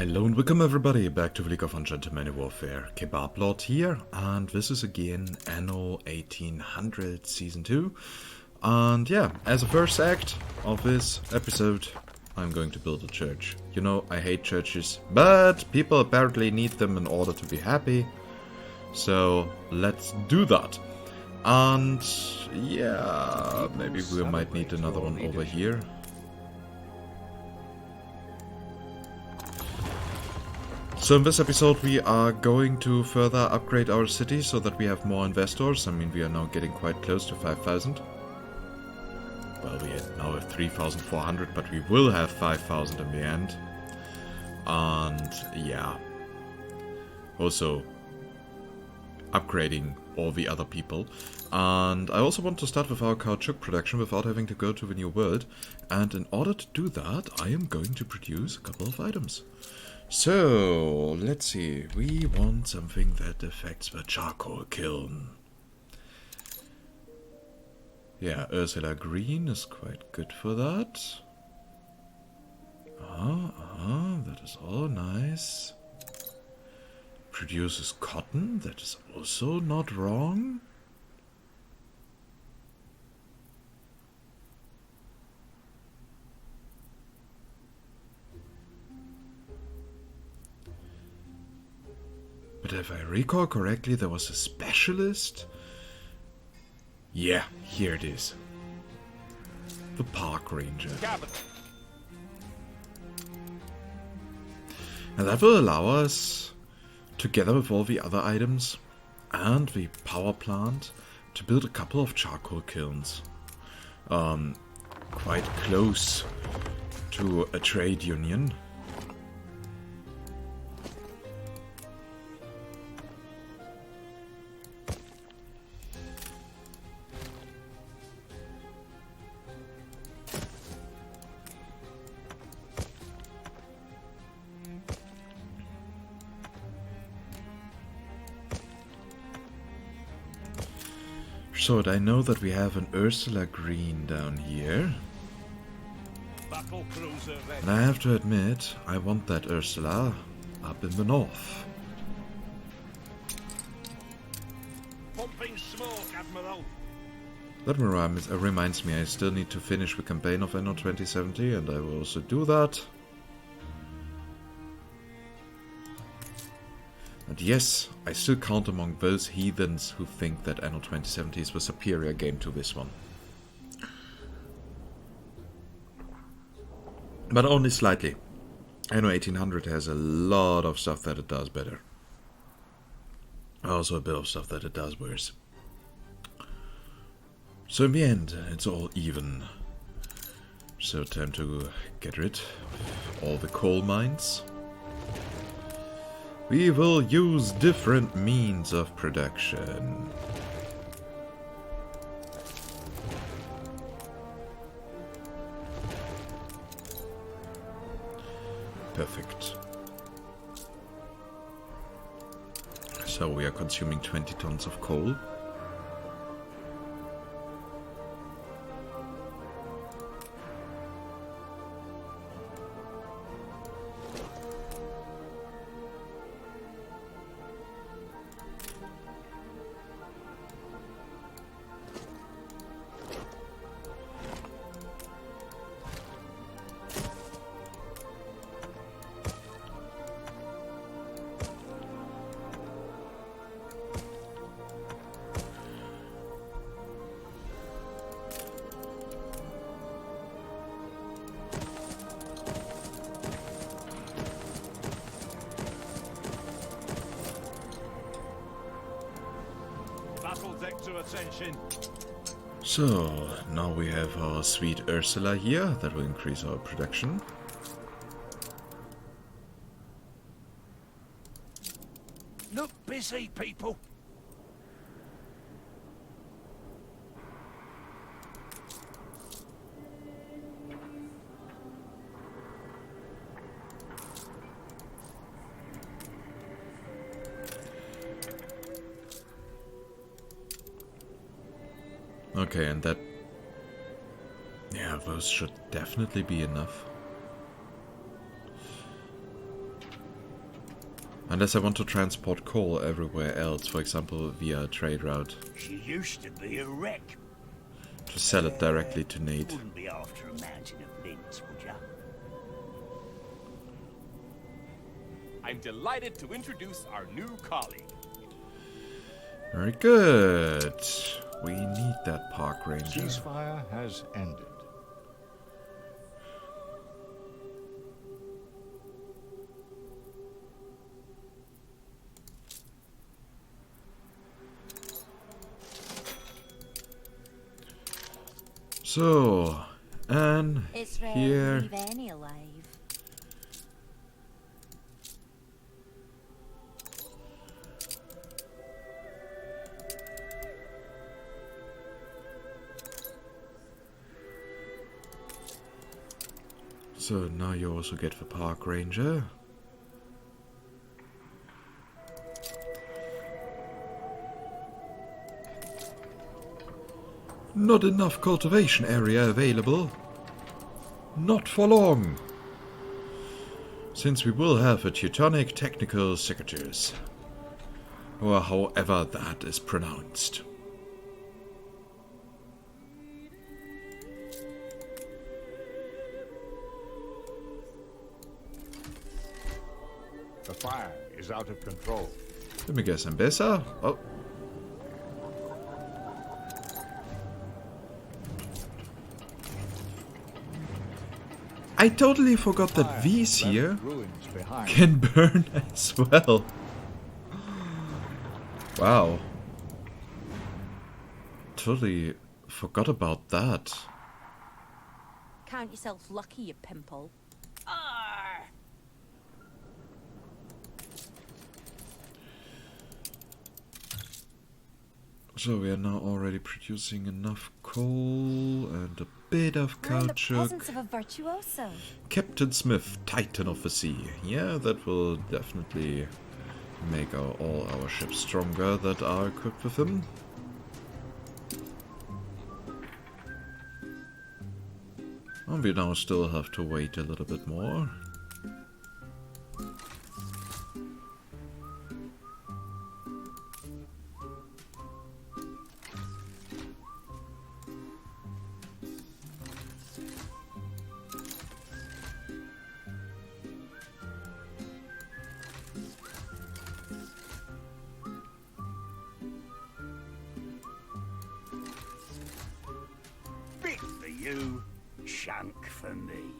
Hello and welcome everybody back to League of Ungentlemanly Warfare. Kebablord here, and this is again Anno 1800 Season 2. And yeah, as a first act of this episode, I'm going to build a church. You know, I hate churches, but people apparently need them in order to be happy. So let's do that. And yeah, maybe we might need another one over here. So in this episode we are going to further upgrade our city so that we have more investors. I mean, we are now getting quite close to 5,000. Well, we now have 3,400, but we will have 5,000 in the end. And yeah. Also upgrading all the other people. And I also want to start with our caoutchouc production without having to go to the new world. And in order to do that, I am going to produce a couple of items. So, let's see, we want something that affects the charcoal kiln. Yeah, Ursula Green is quite good for that. That is all nice. Produces cotton, that is also not wrong. But if I recall correctly, there was a specialist. Yeah, here it is. The park ranger. And that will allow us, together with all the other items and the power plant, to build a couple of charcoal kilns. Quite close to a trade union. So I know that we have an Ursula Green down here. And I have to admit, I want that Ursula up in the north. Pumping smoke, Admiral. That reminds me, I still need to finish the campaign of Anno 2070, and I will also do that. And yes, I still count among those heathens who think that Anno 2070 is the superior game to this one. But only slightly. Anno 1800 has a lot of stuff that it does better. Also a bit of stuff that it does worse. So in the end, it's all even. So time to get rid of all the coal mines. We will use different means of production. Perfect. So we are consuming 20 tons of coal. So, now we have our sweet Ursula here, that will increase our production. Look busy, people. Okay, and that... yeah, those should definitely be enough. Unless I want to transport coal everywhere else, for example via a trade route. She used to be a wreck. To sell it directly to Nate. Wouldn't be after a mountain of links, would ya? I'm delighted to introduce our new colleague. Very good. We need that park ranger. Ceasefire has ended. So, and It's rare here. to leave any alive. So now you also get the park ranger. Not enough cultivation area available. Not for long. Since we will have a Teutonic Technical Secretaries. Or however that is pronounced. The fire is out of control. Let me guess, I'm better. Oh. I totally forgot that Fire these left here ruins behind. can burn as well. Wow. Totally forgot about that. Count yourself lucky, you pimple. Arr! So we are now already producing enough coal and a bit of I'm the caoutchouc. presence of a virtuoso. Captain Smith, Titan of the Sea. Yeah, that will definitely make all our ships stronger that are equipped with them. And we now still have to wait a little bit more. Bit for you, chunk for me.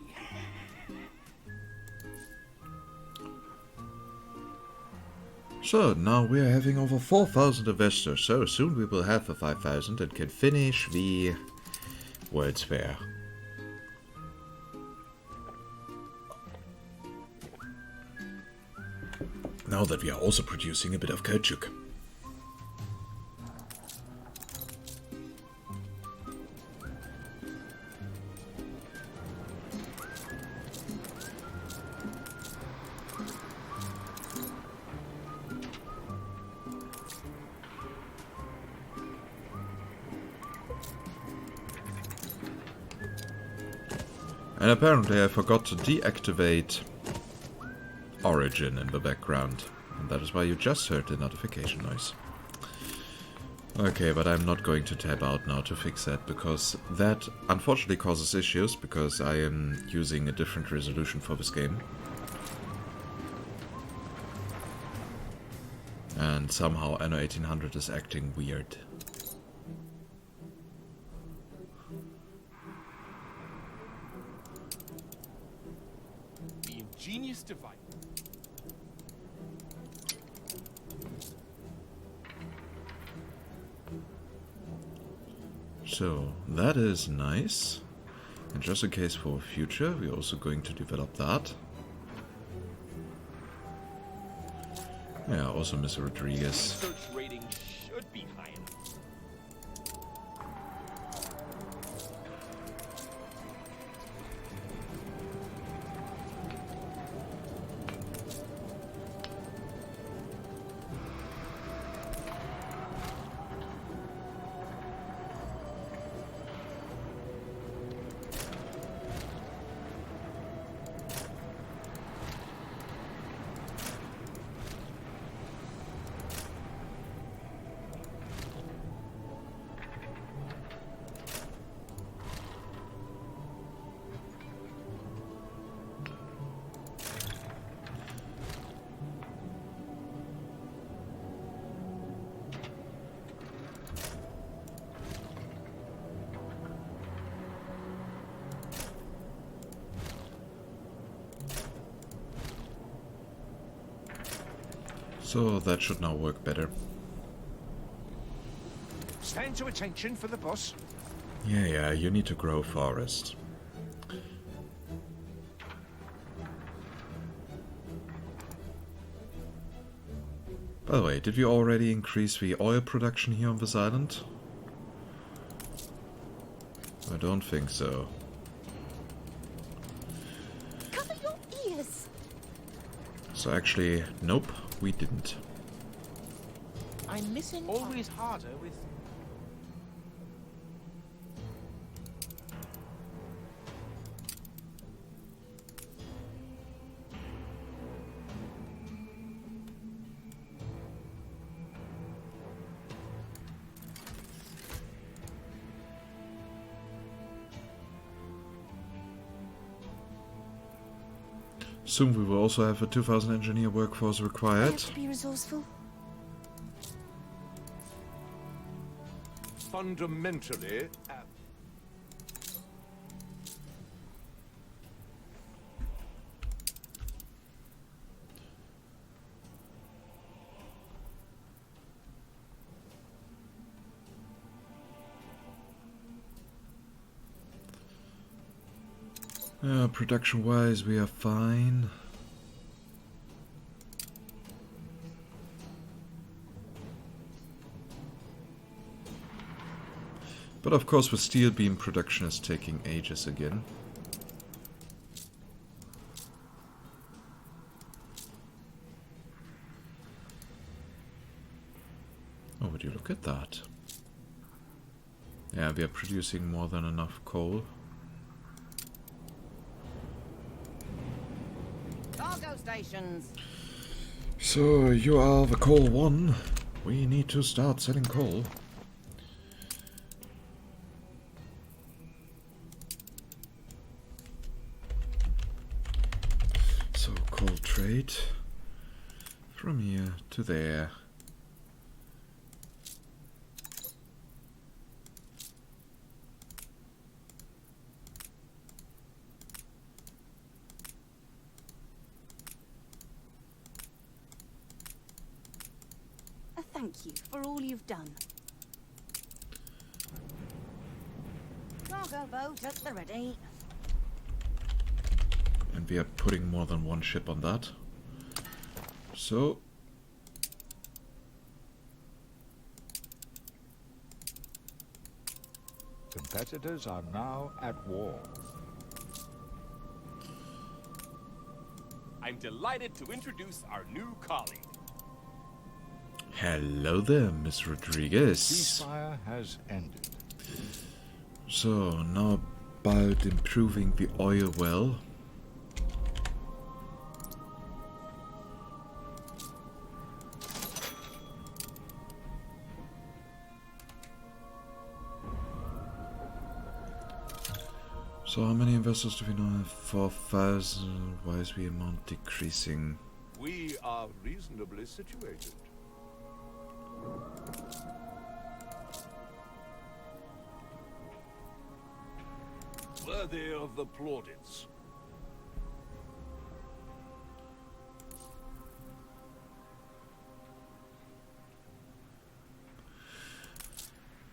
So, now we are having over 4,000 investors, so soon we will have the 5,000 and can finish the World's Fair. Now that we are also producing a bit of caoutchouc. And apparently I forgot to deactivate Origin in the background. And that is why you just heard the notification noise. Okay, but I'm not going to tab out now to fix that, because that unfortunately causes issues, because I am using a different resolution for this game. And somehow Anno 1800 is acting weird. The ingenious device. So, that is nice. And just in case for future, we're also going to develop that. Yeah, also Miss Rodriguez. Search rating should be high enough. So that should now work better. Stand to attention for the boss. Yeah, you need to grow forest. By the way, did we already increase the oil production here on this island? I don't think so. Cover your ears. So actually, nope, we didn't. I'm missing. Always harder with. Soon we will also have a 2,000 engineer workforce I required. have to be resourceful. Fundamentally, Production-wise, we are fine. But of course, with steel beam production is taking ages again. Oh, would you look at that? Yeah, we are producing more than enough coal. Cargo stations. So, you are the coal one. We need to start selling coal. So, coal trade. From here to there. A thank you for all you've done. Cargo boat at the ready. And we are putting more than one ship on that. So, competitors are now at war. I'm delighted to introduce our new colleague. hello there, Miss Rodriguez. Ceasefire has ended. So, now about improving the oil well. So how many investors do we now have? 4,000. Why is the amount decreasing? We are reasonably situated. Worthy of the plaudits.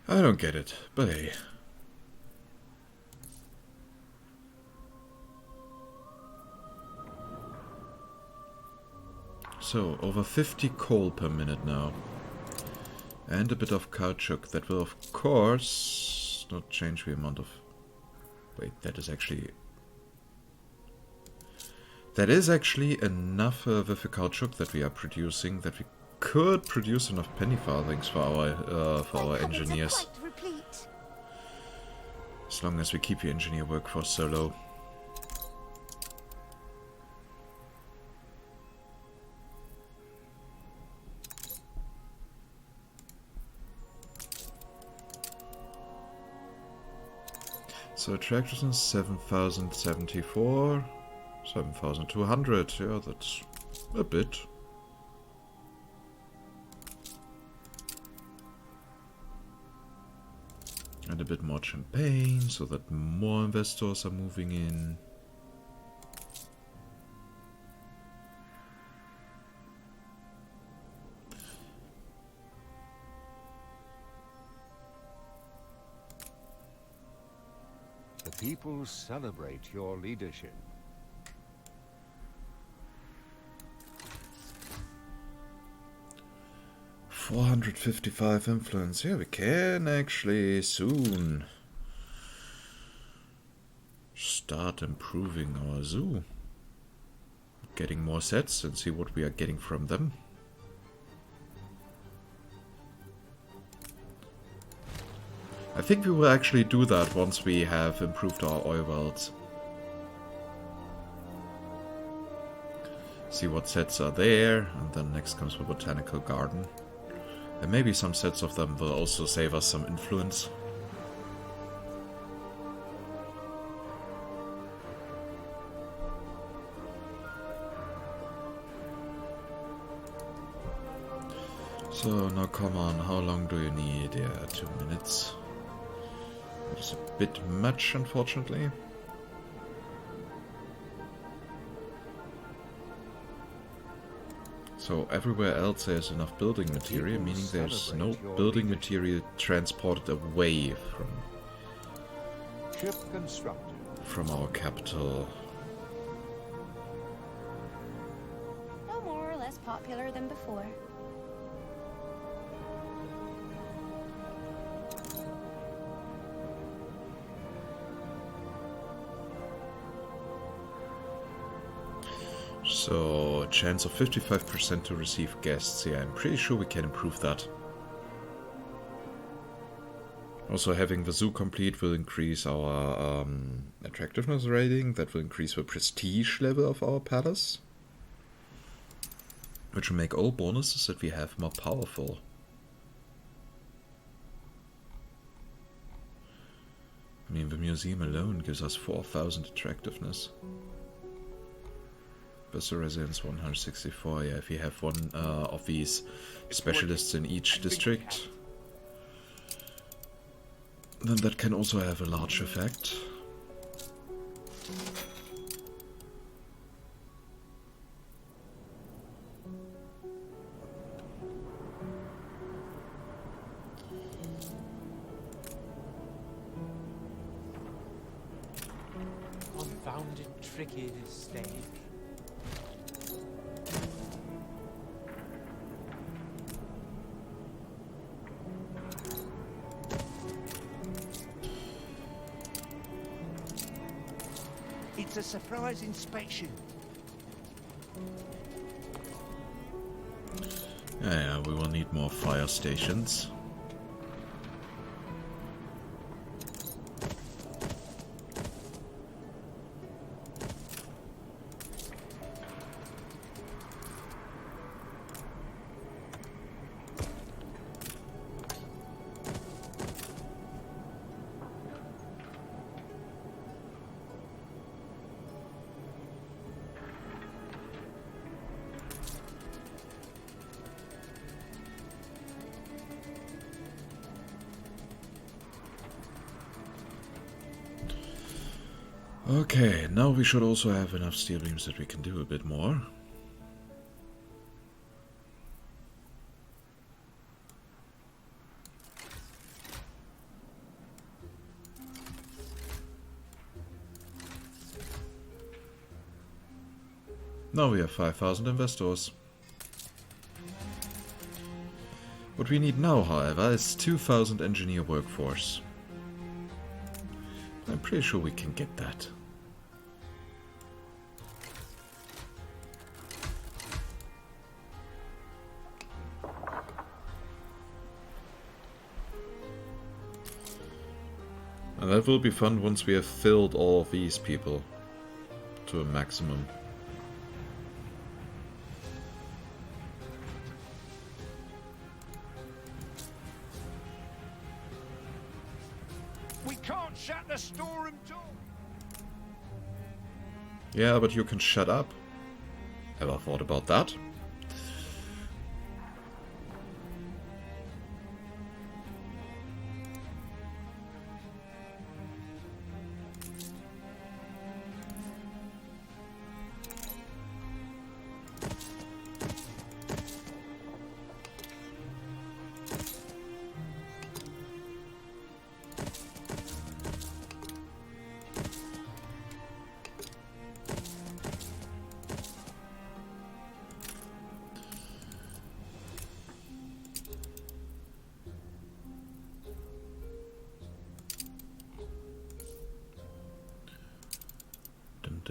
I don't get it, but hey. So, over 50 coal per minute now. And a bit of caoutchouc. That will, of course, not change the amount of... Wait, that is actually... That is actually enough with the caoutchouc that we are producing, that we could produce enough penny farthings for our engineers. Quite replete. As long as we keep the engineer workforce so low. So attractiveness 7,074, 7,200, yeah, that's a bit. And a bit more champagne, so that more investors are moving in. people celebrate your leadership. $455 influence. Yeah, we can actually soon start improving our zoo. Getting more sets and see what we are getting from them. I think we will actually do that once we have improved our oil wells. See what sets are there, and then next comes the botanical garden. And maybe some sets of them will also save us some influence. So now come on, how long do you need? Yeah, 2 minutes. It's a bit much, unfortunately. So everywhere else there's enough building material, meaning there's no building material transported away Ship constructed. from our capital. No more or less popular than before. So, a chance of 55% to receive guests. Yeah, I'm pretty sure we can improve that. Also, having the zoo complete will increase our attractiveness rating. That will increase the prestige level of our palace. Which will make all bonuses that we have more powerful. I mean, the museum alone gives us 4,000 attractiveness. Best residence 164. Yeah, if you have one of these specialists in each district, then that can also have a large effect. Confounded tricky this stage. It's a surprise inspection. Yeah, we will need more fire stations. Okay, now we should also have enough steel beams that we can do a bit more. Now we have 5,000 investors. What we need now, however, is 2,000 engineer workforce. I'm pretty sure we can get that. And that will be fun once we have filled all of these people to a maximum. We can't shut the storeroom door. Yeah, but you can shut up. Ever thought about that?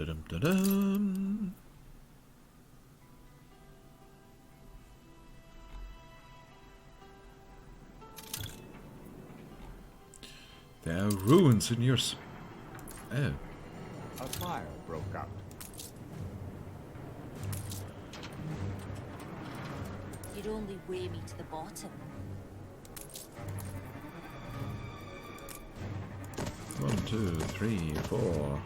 Dum-dum-dum-dum. There are ruins in yours. Oh. A fire broke out. You'd only weigh me to the bottom. 1, 2, 3, 4,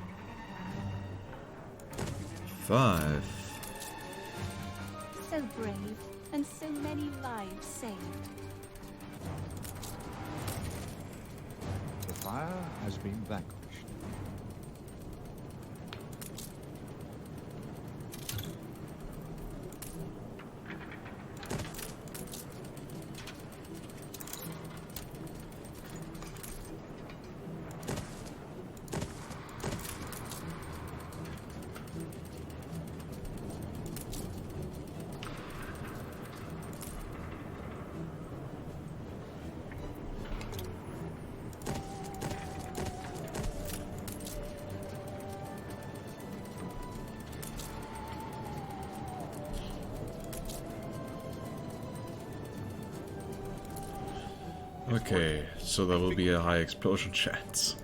5. So brave, and so many lives saved. The fire has been vanquished. Okay, so there will be a high explosion chance.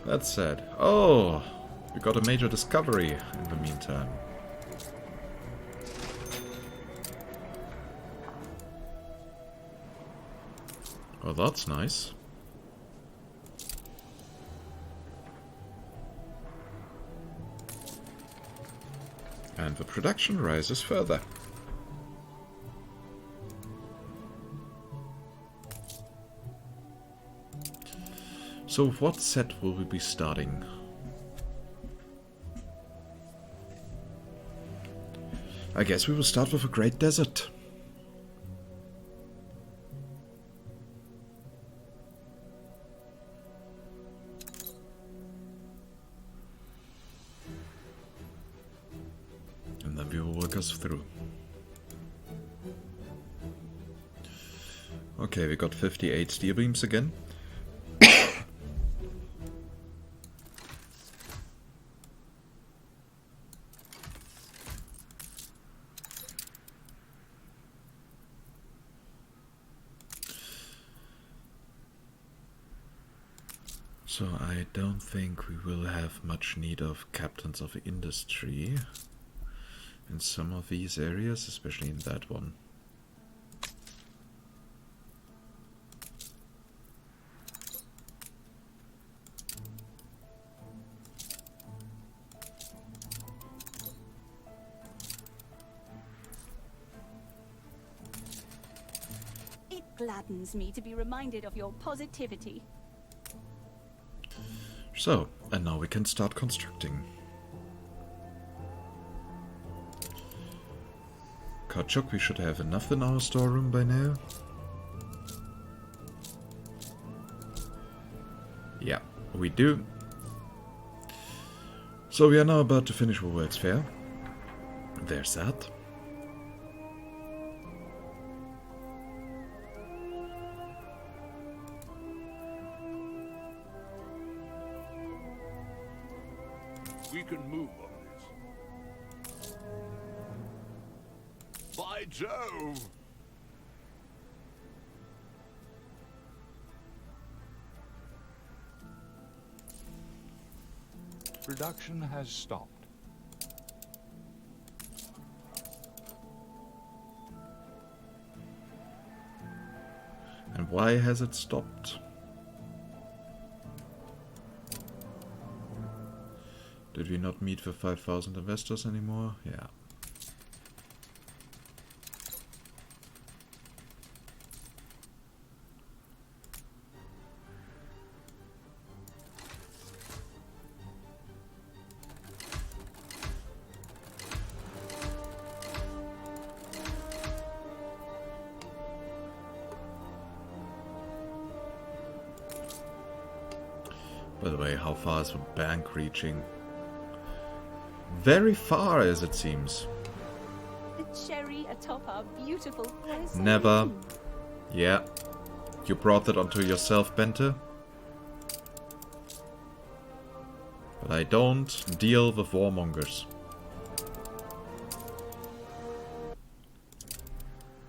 That's sad. Oh, we got a major discovery in the meantime. Oh, that's nice. And the production rises further. So what set will we be starting? I guess we will start with a great desert. And then we will work us through. Okay, we got 58 steel beams again. So I don't think we will have much need of captains of industry in some of these areas, especially in that one. It gladdens me to be reminded of your positivity. So, and now we can start constructing. Kautschuk, we should have enough in our storeroom by now. Yeah, we do. So we are now about to finish the World's Fair. There's that. We can move on this. By Jove! Production has stopped. And why has it stopped? Did we not meet the 5,000 investors anymore? Yeah. By the way, how far is the bank reaching? Very far, as it seems. The cherry atop our beautiful place. Never. Yeah. You brought that onto yourself, Bente. But I don't deal with warmongers.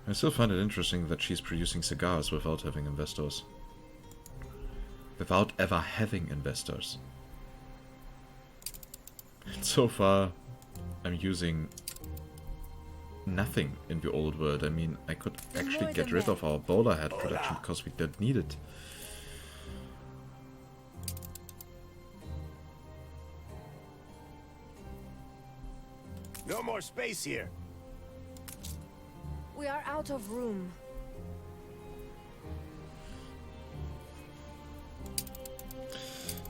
I still find it interesting that she's producing cigars without having investors. Without ever having investors. And so far, I'm using nothing in the old world. I mean, I could actually get rid of our bowler head production because we don't need it. No more space here. We are out of room.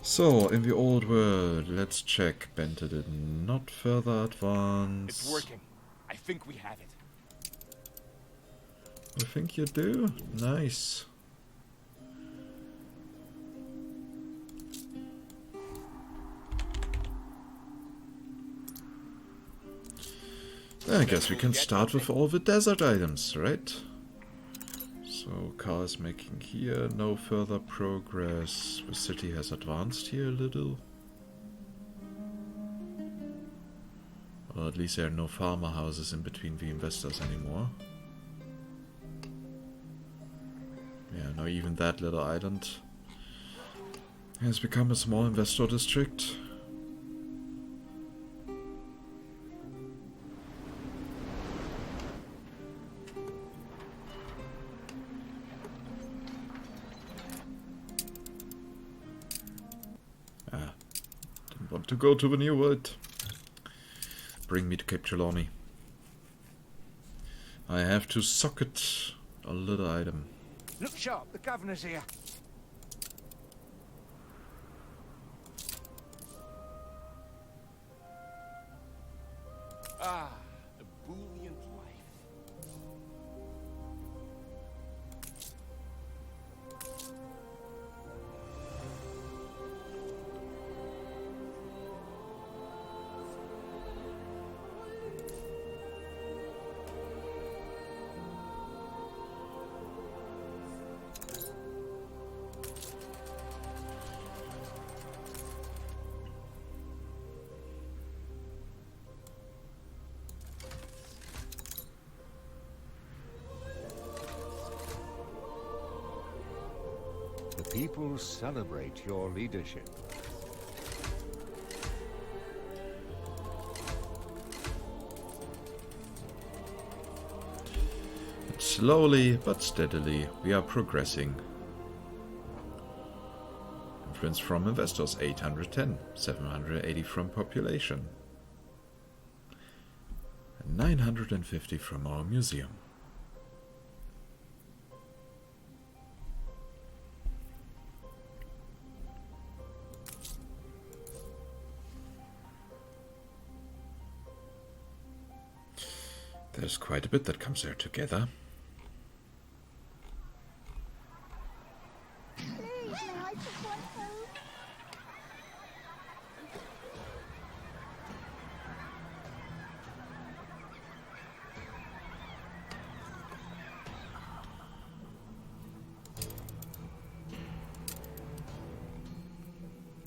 So, in the old world, let's check. Benta did not further advance. It's working. I think we have it. I think you do. Nice. I guess we can start with all the desert items, right? So, car is making here, no further progress. The city has advanced here a little. Or at least there are no farmer houses in between the investors anymore. Yeah, no, even that little island has become a small investor district. Want to go to the new world. Bring me to Kebablord. I have to socket a little item. Look sharp, the governor's here. Ah, ebullient life. The people celebrate your leadership. Slowly but steadily, we are progressing. Influence from investors 810, 780 from population, and 950 from our museum. There's quite a bit that comes there together.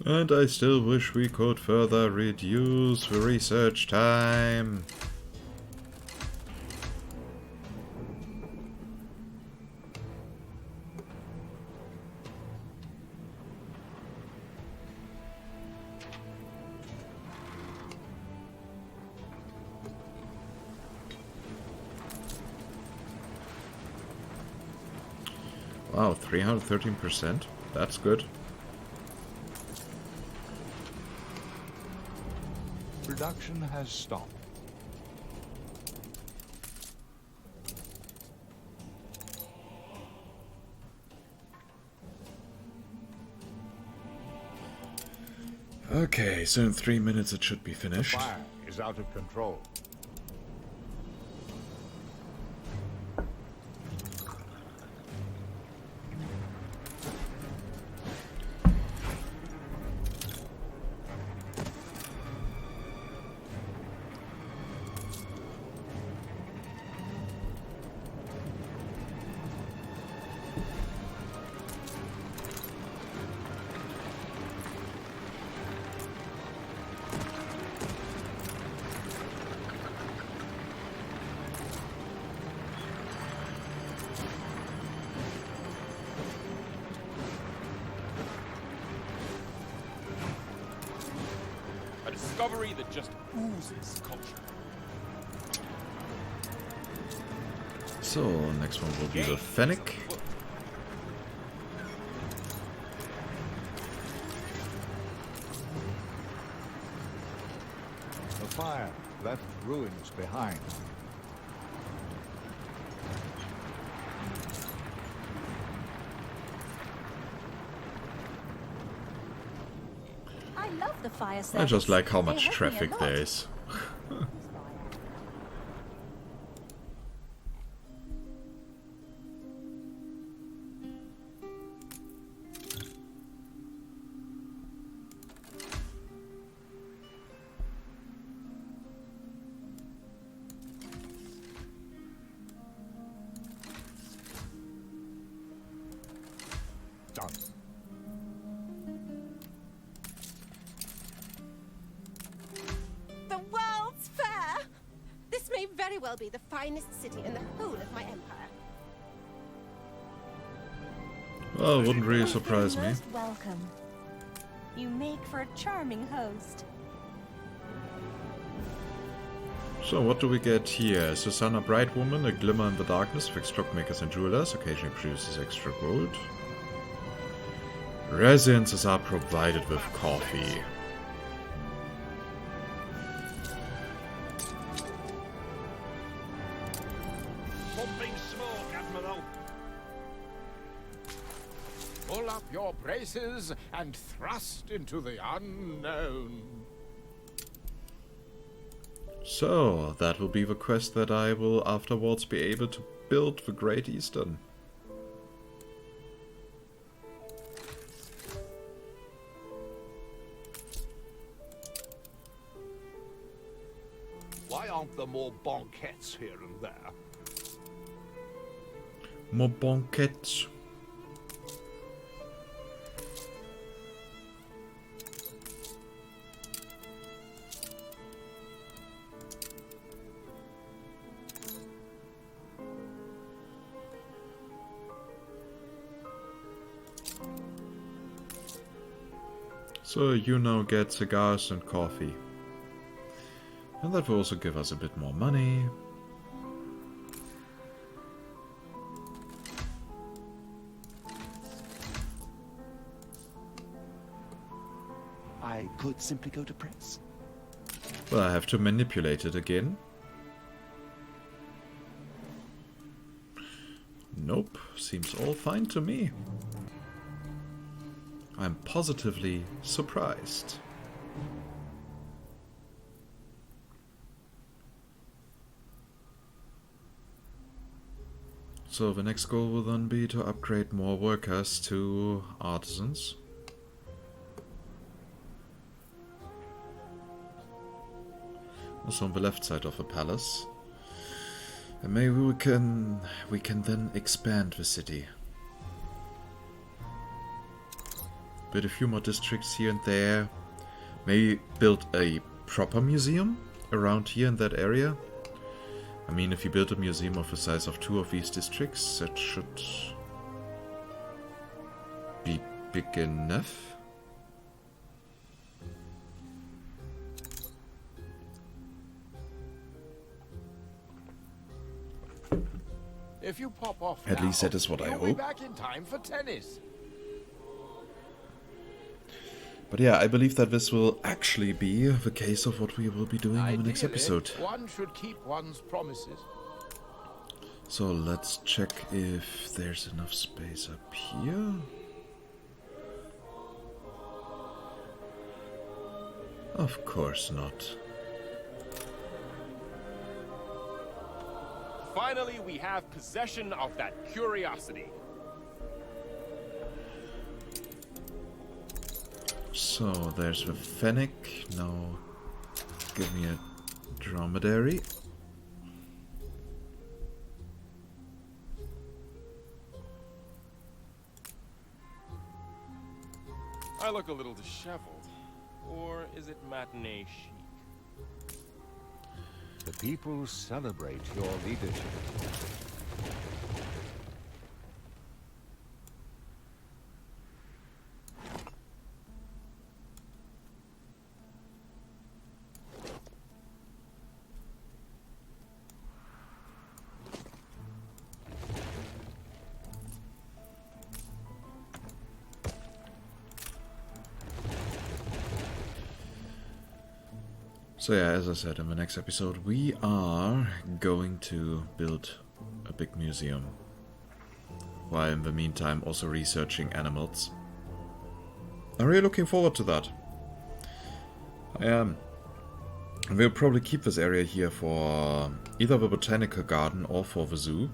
And I still wish we could further reduce the research time. Wow, 313%. That's good. Production has stopped. Okay, so in 3 minutes it should be finished. Fire is out of control. discovery that just oozes culture. So, next one will be the Fennec. The fire left ruins behind. I love the fire service. I just like how They much help me a traffic lot. there is. Done. The World's Fair! This may very well be the finest city in the whole of my empire. Well, wouldn't really You're surprise me. most welcome. You make for a charming host. So, what do we get here? Susanna Bright Woman, a glimmer in the darkness, fix clockmakers and jewelers, occasionally produces extra gold. Residences are provided with coffee. Pumping smoke, Admiral. Pull up your braces and thrust into the unknown. So, that will be the quest that I will afterwards be able to build the Great Eastern. Why aren't there more banquettes here and there? More banquets. So you now get cigars and coffee. And that will also give us a bit more money. I could simply go to press. Well, I have to manipulate it again. Nope, seems all fine to me. I'm positively surprised. So the next goal will then be to upgrade more workers to artisans. Also on the left side of the palace. And maybe we can then expand the city. Build a few more districts here and there. Maybe build a proper museum around here in that area. I mean, if you build a museum of the size of 2 of these districts, that should be big enough. If you pop off At now, least that is what I you'll be hope. back in time for tennis. But yeah, I believe that this will actually be the case of what we will be doing in the next Ideally, episode. one should keep one's promises. So let's check if there's enough space up here. Of course not. Finally, we have possession of that curiosity. So there's the Fennec. Now give me a dromedary. I look a little disheveled. Or is it matinee chic? The people celebrate your leadership. So yeah, as I said in the next episode, we are going to build a big museum. While in the meantime also researching animals. I'm really looking forward to that. I am. We'll probably keep this area here for either the botanical garden or for the zoo.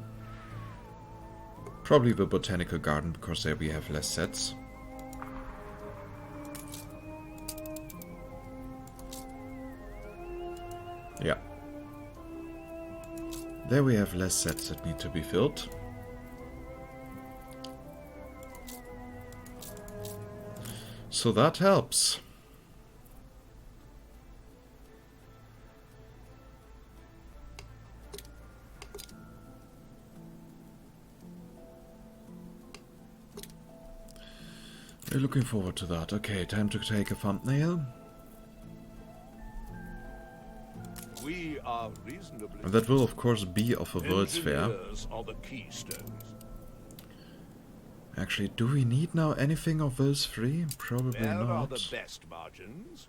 Probably the botanical garden, because there we have less sets. Yeah. There we have less sets that need to be filled. So that helps. We're looking forward to that. Okay, time to take a thumbnail. We are reasonably. And that will of course be of a World's Fair. Engineers are the keystones. Actually, do we need now anything of those three? Probably Where are not. the best margins?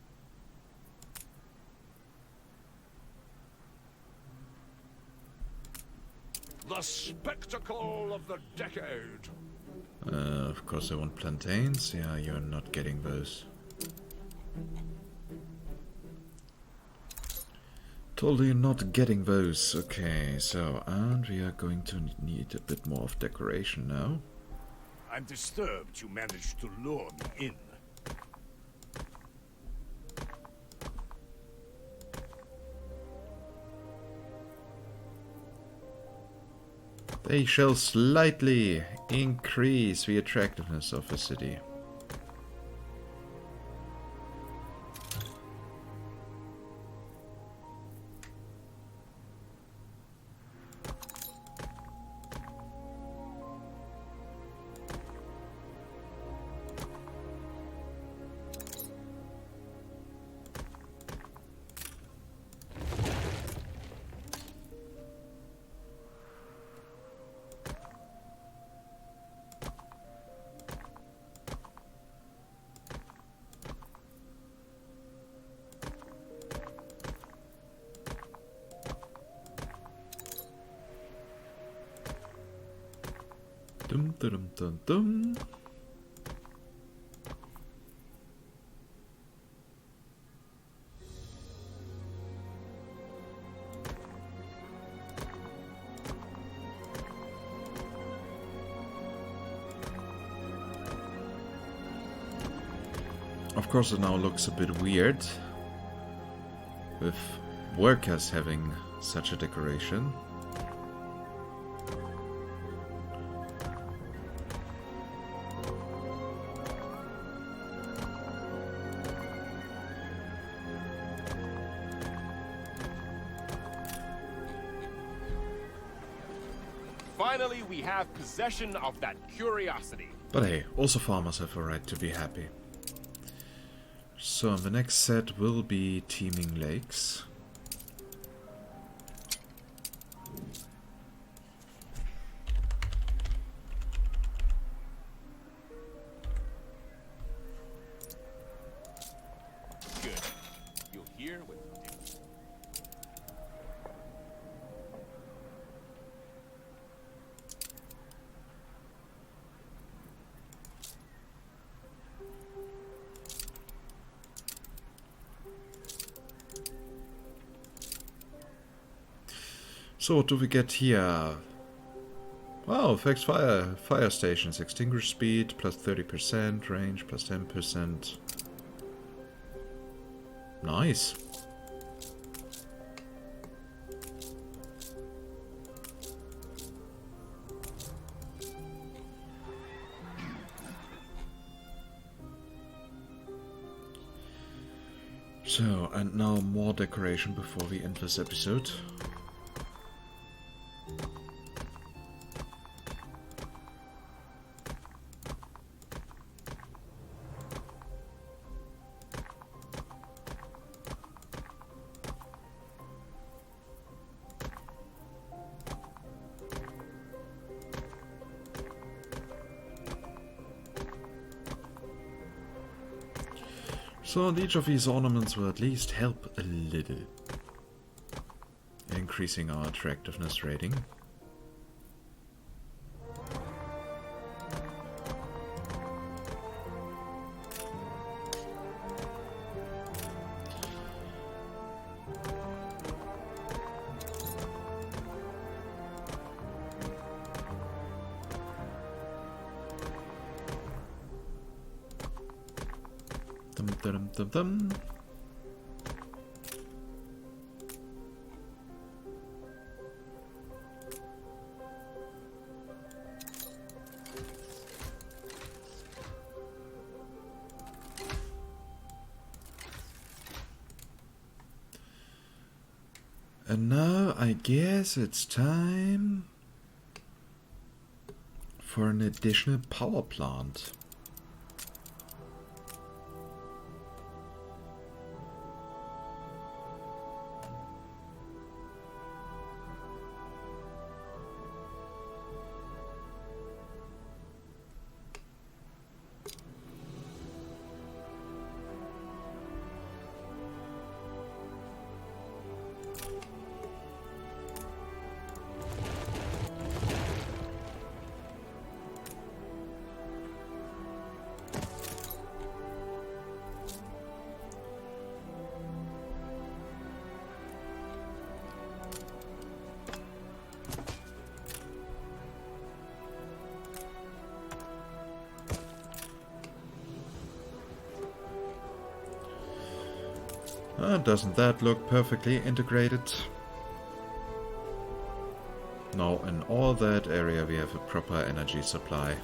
The spectacle of the decade. Of course I want plantains. Yeah, you're not getting those. Totally not getting those. Okay, so, and we are going to need a bit more of decoration now. I'm disturbed you managed to lure me in. They shall slightly increase the attractiveness of the city. Dum dum dum dum. Of course it now looks a bit weird with workers having such a decoration. Finally, we have possession of that curiosity. But hey, also farmers have a right to be happy. So the next set will be teeming lakes. Good. You'll hear what you do. So what do we get here? Wow, fixed fire stations, extinguish speed plus 30%, range plus 10%. Nice. So, and now more decoration before we end this episode. So, and each of these ornaments will at least help a little, increasing our attractiveness rating. Dum dum dum dum. And now I guess it's time for an additional power plant. Doesn't that look perfectly integrated? Now, in all that area we have a proper energy supply.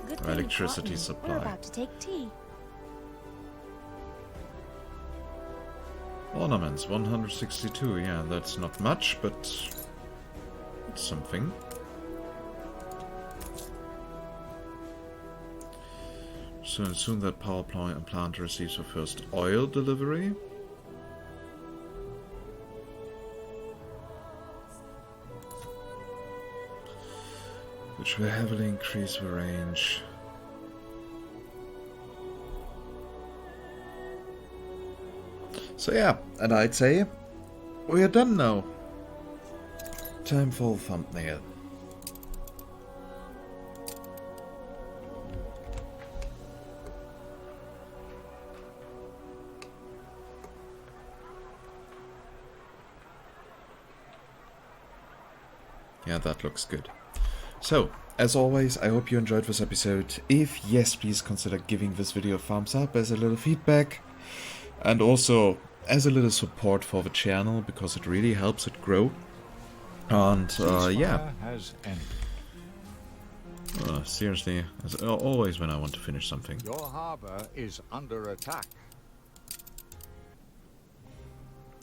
Good Or thing, electricity Cotton. supply. We're about to take tea. Ornaments, 162, yeah, that's not much, but it's something. So soon that power plant receives the first oil delivery. Which will heavily increase the range. So yeah, and I'd say we are done now. Time for thumbnail. Yeah, that looks good. So, as always, I hope you enjoyed this episode. If yes, please consider giving this video a thumbs up as a little feedback. And also as a little support for the channel, because it really helps it grow. And yeah. Has ended. Seriously, as always when I want to finish something. Your harbor is under attack.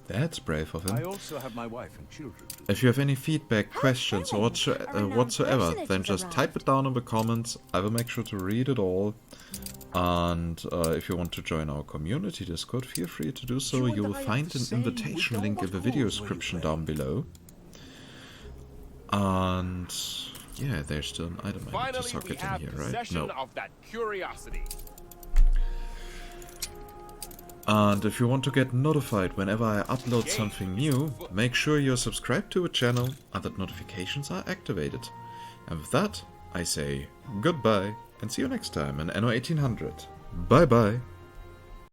That's brave of I him. also have my wife and children. If you have any feedback, questions, or whatsoever, then just type it down in the comments. I will make sure to read it all. And if you want to join our community Discord, feel free to do so. You will find an invitation link in the video description down below. And yeah, there's still an item I need to socket in here, right? No. Of that curiosity. And if you want to get notified whenever I upload something new, make sure you're subscribed to the channel and that notifications are activated. And with that, I say goodbye and see you next time in Anno 1800. Bye bye!